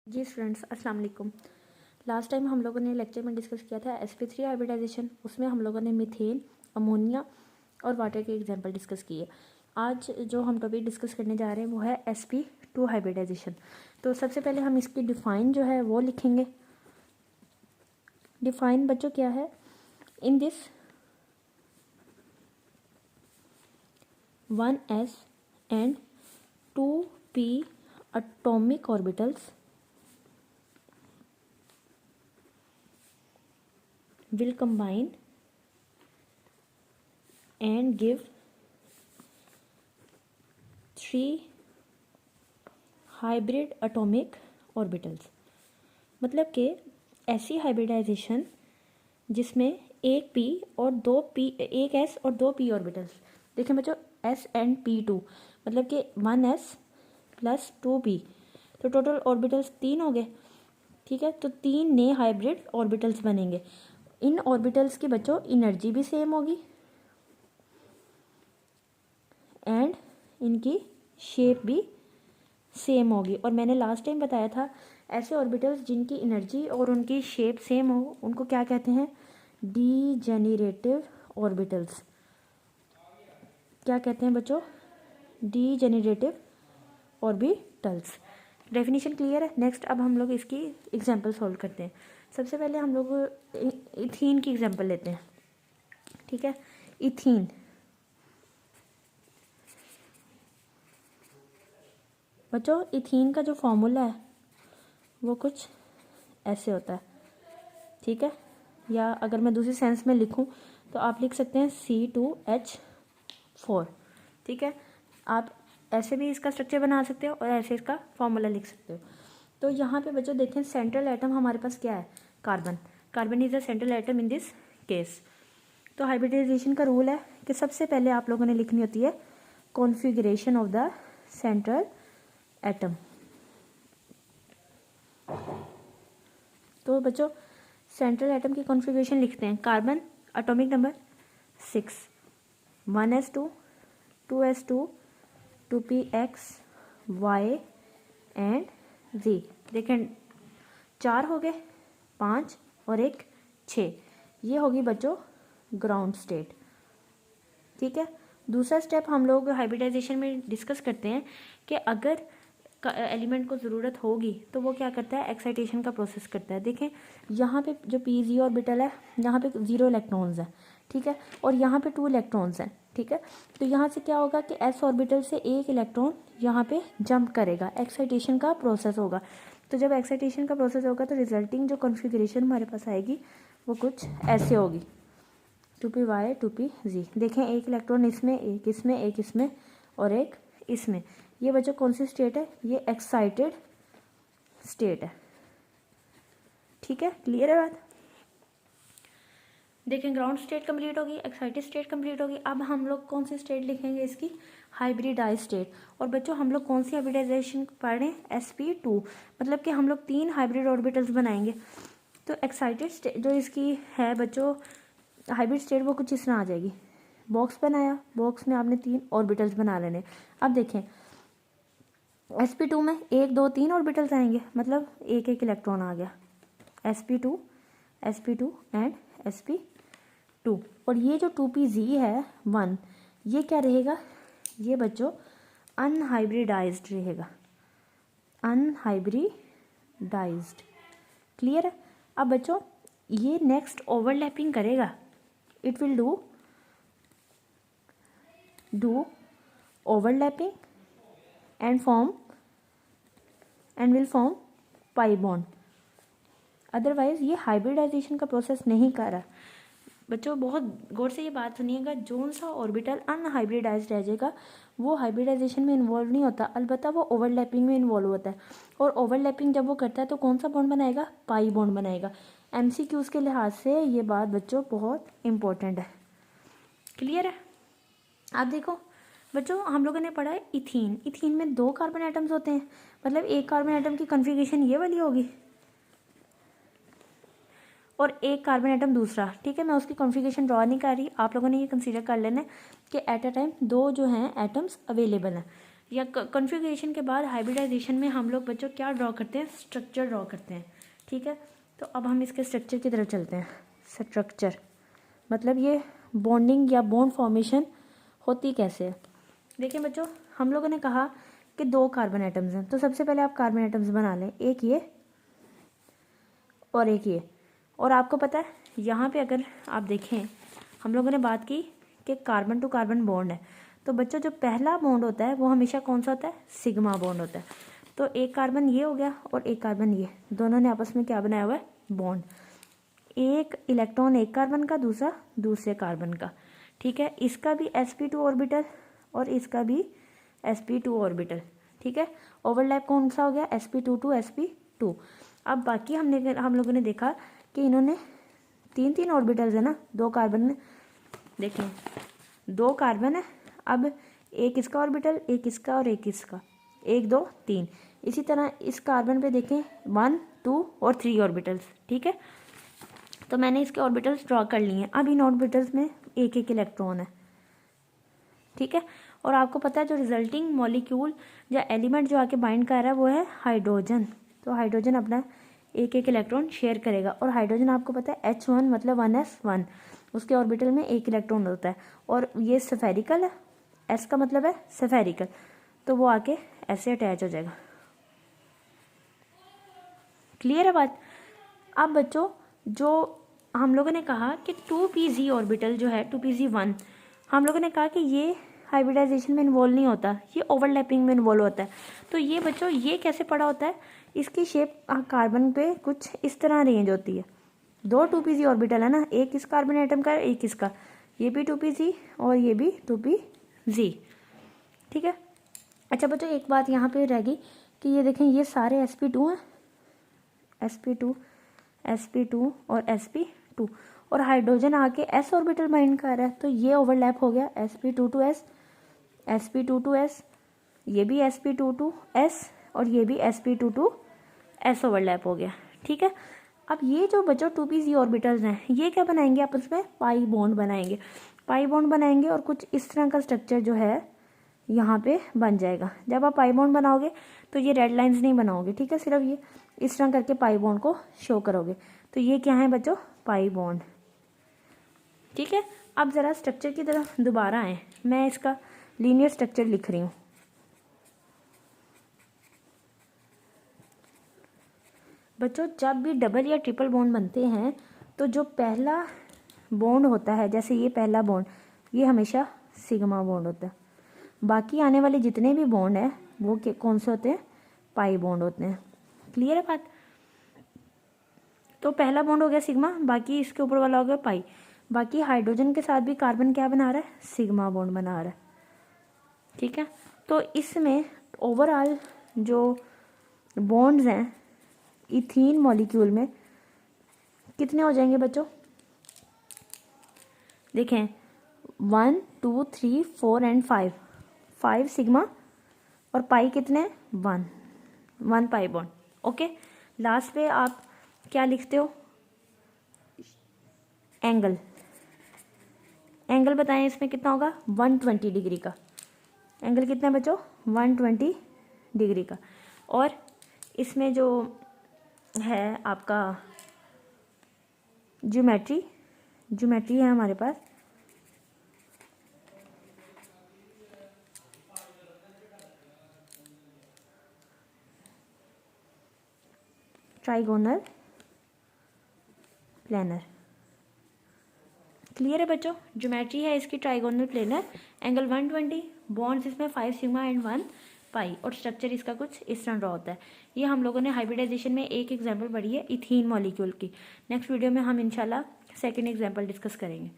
जी students, अस्सलाम वालेकुम। Last time हम लोगों ने लेक्चर में डिस्कस किया था sp3 हाइब्रिडाइजेशन। उसमें हम लोगों ने मीथेन, अमोनिया और वाटर के एग्जांपल डिस्कस किए। आज जो हम टॉपिक डिस्कस करने जा रहे हैं वो है sp2 हाइब्रिडाइजेशन। तो सबसे पहले हम इसकी डिफ़ाइन जो है वो लिखेंगे। डिफ़ाइन बच्चों क्या है? In this 1s and 2p atomic orbitals will combine and give 3 hybrid atomic orbitals. मतलब कि ऐसी हाइब्रिडाइजेशन जिसमें एक p और दो p, एक s और दो p ऑर्बिटल्स। देखें बच्चों, s एंड p2 मतलब कि 1s प्लस 2p, तो टोटल ऑर्बिटल्स 3 हो गए। ठीक है, तो 3 नए हाइब्रिड ऑर्बिटल्स बनेंगे। इन ऑर्बिटल्स की बच्चों एनर्जी भी सेम होगी एंड इनकी शेप भी सेम होगी। और मैंने लास्ट टाइम बताया था ऐसे ऑर्बिटल्स जिनकी एनर्जी और उनकी शेप सेम हो उनको क्या कहते हैं? Degenerative orbitals. क्या कहते हैं बच्चों? Degenerative orbitals. डेफिनेशन क्लियर है? नेक्स्ट अब हम लोग इसकी एग्जांपल सॉल्व करते हैं। सबसे पहले हम लोग इथीन की एग्जांपल लेते हैं। ठीक है, इथीन। बच्चों इथीन का जो फॉर्मूला है वो कुछ ऐसे होता है। ठीक है, या अगर मैं दूसरी सेंस में लिखूं तो आप लिख सकते हैं C2H4। ठीक है, आप ऐसे भी इसका स्ट्रक्चर बना सकते हो और ऐसे इसका फॉर्मूला लिख सकते हो। तो यहाँ पे बच्चों देखें, सेंट्रल एटम हमारे पास क्या है? Carbon. Carbon is the central atom in this case. तो हाइब्रिडाइजेशन का रूल है कि सबसे पहले आप लोगों ने लिखनी होती है configuration of the central atom. तो बच्चों सेंट्रल एटम की कॉन्फ़िगरेशन लिखते हैं। Carbon atomic number 6, 1s2, 2s2, 2px, y and z। देखें 4 हो गए, 5 और 1 6। ये होगी बच्चों ग्राउंड स्टेट। ठीक है, दूसरा स्टेप हम लोग हाइब्रिडाइजेशन में डिस्कस करते हैं कि अगर एलिमेंट को ज़रूरत होगी तो वो क्या करता है? एक्साइटेशन का प्रोसेस करता है। देखें यहाँ पे जो pz ऑर्बिटल है यहाँ पे 0 इलेक्ट्रॉन्स है। ठीक है, और यहाँ पे 2 इलेक्ट्रॉन्स हैं। ठीक है, तो यहाँ से क्या होगा कि s ऑर्बिटल से एक इलेक्ट्रॉन यहाँ पे जंप करेगा, एक्साइटेशन का प्रोसेस होगा। तो जब एक्साइटेशन का प्रोसेस होगा तो रिजल्टिंग जो कॉन्फ़िगरेशन हमारे पास आएगी वो कुछ ऐसे होगी, 2py 2pz। देखें एक इलेक्ट्रॉन इसमें, एक इसमें, एक इसमें और एक इसमें। ये बच्चों कौन सी स्टेट है? ये एक्साइटेड स्टेट है। ठीक है, क्लियर है बात? देखें ग्राउंड स्टेट कंप्लीट होगी, एक्साइटेड स्टेट कंप्लीट होगी। अब हम लोग कौन सी स्टेट लिखेंगे? इसकी हाइब्रिडाइज स्टेट। और बच्चों हम लोग कौन सी हाइब्रिडाइजेशन पढ़ रहे हैं? sp2। मतलब कि हम लोग 3 हाइब्रिड ऑर्बिटल्स बनाएंगे। तो एक्साइटेड स्टेट जो इसकी है बच्चों हाइब्रिड स्टेट वो कुछ इस तरह आ जाएगी। बॉक्स बनाया, बॉक्स में आपने 3 ऑर्बिटल्स बना लेने। अब देखें sp2 में 1 2 3 ऑर्बिटल्स आएंगे, मतलब एक एक इलेक्ट्रॉन आ गया। sp2 sp2 and sp2। और ये जो 2pz है 1, ये क्या रहेगा? ये बच्चों अनहाइब्रिडाइज्ड रहेगा, अनहाइब्रिडाइज्ड। क्लियर है? अब बच्चों ये नेक्स्ट ओवरलैपिंग करेगा, it will do overlapping and will form pi bond. Otherwise ये हाइब्रिडाइजेशन का प्रोसेस नहीं कर रहा। बच्चों बहुत गौर से ये बात सुनिएगा, जोन सा ऑर्बिटल अनहाइब्रिडाइज्ड रह जाएगा वो हाइब्रिडाइजेशन में इन्वॉल्व नहीं होता, अलबत्ता वो ओवरलैपिंग में इन्वॉल्व होता है। और ओवरलैपिंग जब वो करता है तो कौन सा बॉन्ड बनाएगा? पाई बॉन्ड बनाएगा। MCQs के लिहाज से ये बात बच्चों बहुत इंपॉर्टेंट है। क्लियर है? आप देखो बच्चों हम लोगों ने पढ़ा है इथीन। इथीन में 2 कार्बन एटम्स होते हैं, मतलब एक कार्बन एटम की कॉन्फ़िगरेशन ये वाली होगी और एक कार्बन एटम दूसरा। ठीक है, मैं उसकी कॉन्फ़िगरेशन ड्रॉ नहीं कर रही, आप लोगों ने ये कंसीडर कर लेना है कि एट अ टाइम 2 जो हैं एटम्स अवेलेबल हैं। या कॉन्फ़िगरेशन के बाद हाइब्रिडाइजेशन में हम लोग बच्चों क्या ड्रॉ करते हैं, स्ट्रक्चर ड्रॉ करते हैं। ठीक है, तो अब हम इसके स्ट्रक्चर की तरफ चलते हैं। स्ट्रक्चर मतलब ये बॉन्डिंग या बॉन्ड फॉर्मेशन होती कैसे है। देखिए बच्चों, हम लोगों ने कहा कि 2 कार्बन एटम्स हैं, तो सबसे पहले आप कार्बन एटम्स बना लें, एक ये और एक ये। और आपको पता है यहाँ पे अगर आप देखें, हम लोगों ने बात की कि कार्बन टू कार्बन बॉन्ड है, तो बच्चों जो पहला बॉन्ड होता है वो हमेशा कौन सा होता है, सिग्मा बॉन्ड होता है। तो एक कार्बन ये हो गया और एक कार्बन ये, दोनों ने आपस में क्या बनाया हुआ है, बॉन्ड। एक इलेक्ट्रॉन एक कार्बन का, दूसरा दूसरे कार्बन का। ठीक है, इसका भी sp2 ऑर्बिटल और इसका भी sp2 ऑर्बिटल। ठीक है, ओवरलैप कौन सा हो गया, sp2 टू sp2। अब बाकी हम लोगों ने देखा कि इन्होंने 3 ऑर्बिटल्स है ना, 2 कार्बन में। देखें 2 कार्बन है, अब एक इसका ऑर्बिटल, एक इसका और एक इसका, 1 2 3। इसी तरह इस कार्बन पे देखें 1 2 और 3 ऑर्बिटल्स। ठीक है, तो मैंने इसके ऑर्बिटल्स ड्रॉ कर लिए हैं। अब इन ऑर्बिटल्स में एक एक इलेक्ट्रॉन है। ठीक है, और आपको पता है जो रिजल्टिंग मॉलिक्यूल या एलिमेंट जो आके बाइंड कर रहा है वो है हाइड्रोजन। तो हाइड्रोजन अपना एक एक इलेक्ट्रॉन शेयर करेगा, और हाइड्रोजन आपको पता है H1 मतलब 1s1, उसके ऑर्बिटल में एक इलेक्ट्रॉन होता है, और ये स्फेरिकल है, S का मतलब है स्फेरिकल, तो वो आके ऐसे अटैच हो जाएगा। क्लियर है बात। अब बच्चों जो हम लोगों ने कहा कि 2pz ऑर्बिटल जो है 2pz1, हम लोगों ने कहा कि ये हाइब्रिडाइजेशन में इन्वॉल्व नहीं होता, ये ओवरलैपिंग में इन्वॉल्व होता है। तो ये बच्चों ये कैसे पड़ा होता है, इसकी शेप कार्बन पे कुछ इस तरह रेंज होती है। 2 2pz ऑर्बिटल है ना, एक इस कार्बन एटम का, एक इसका, ये भी 2pz और ये भी 2pz। ठीक है, अच्छा बच्चों एक बात यहाँ पे रह गई कि ये देखें ये सारे sp2 हैं, sp2 sp2 और sp2, और हाइड्रोजन आके s ऑर्बिटल बाइंड कर रहा है, तो ये ओवरलैप हो गया sp2 to s, sp2 to s, ये भी sp2 टू s और ये भी sp2 टू s ओवरलैप हो गया। ठीक है, अब ये जो बच्चों 2pz ऑर्बिटल्स हैं ये क्या बनाएंगे, आपस में पाई बॉन्ड बनाएंगे, पाई बॉन्ड बनाएंगे, और कुछ इस तरह का स्ट्रक्चर जो है यहाँ पे बन जाएगा। जब आप पाई बॉन्ड बनाओगे तो ये रेड लाइंस नहीं बनाओगे, ठीक है, सिर्फ ये इस तरह करके पाई बॉन्ड को शो करोगे। तो ये क्या है बच्चों, पाई बॉन्ड। ठीक है, अब ज़रा स्ट्रक्चर की तरफ दोबारा आए, मैं इसका लीनियर स्ट्रक्चर लिख रही हूँ। बच्चों जब भी डबल या ट्रिपल बॉन्ड बनते हैं तो जो पहला बॉन्ड होता है, जैसे ये पहला बॉन्ड, ये हमेशा सिग्मा बॉन्ड होता है। बाकी आने वाले जितने भी बॉन्ड हैं वो कौन से होते हैं, पाई बॉन्ड होते हैं। क्लियर है बात। तो पहला बॉन्ड हो गया सिग्मा, बाकी इसके ऊपर वाला हो गया पाई। बाकी हाइड्रोजन के साथ भी कार्बन क्या बना रहा है, सिग्मा बॉन्ड बना रहा है। ठीक है, तो इसमें ओवरऑल जो बॉन्ड्स हैं इथीन मॉलिक्यूल में कितने हो जाएंगे बच्चों, देखें 1 2 3 4 एंड 5 सिग्मा, और पाई कितने, 1 पाई बॉन्ड। ओके, लास्ट पे आप क्या लिखते हो, एंगल, एंगल बताएं इसमें कितना होगा, 120 डिग्री का। एंगल कितना है बच्चों, 120 डिग्री का। और इसमें जो है आपका ज्योमेट्री है हमारे पास, ट्राइगोनल प्लेनर। क्लियर है बच्चों, ज्योमेट्री है इसकी ट्राइगोनल प्लेनर, एंगल 120, बॉन्ड्स इसमें 5 सिग्मा एंड 1 पाई, और स्ट्रक्चर इसका कुछ इस तरह ड्रॉ होता है। ये हम लोगों ने हाइब्रिडाइजेशन में एक एग्जांपल पढ़ी है इथीन मॉलिक्यूल की। नेक्स्ट वीडियो में हम इंशाल्लाह सेकंड एग्जांपल डिस्कस करेंगे।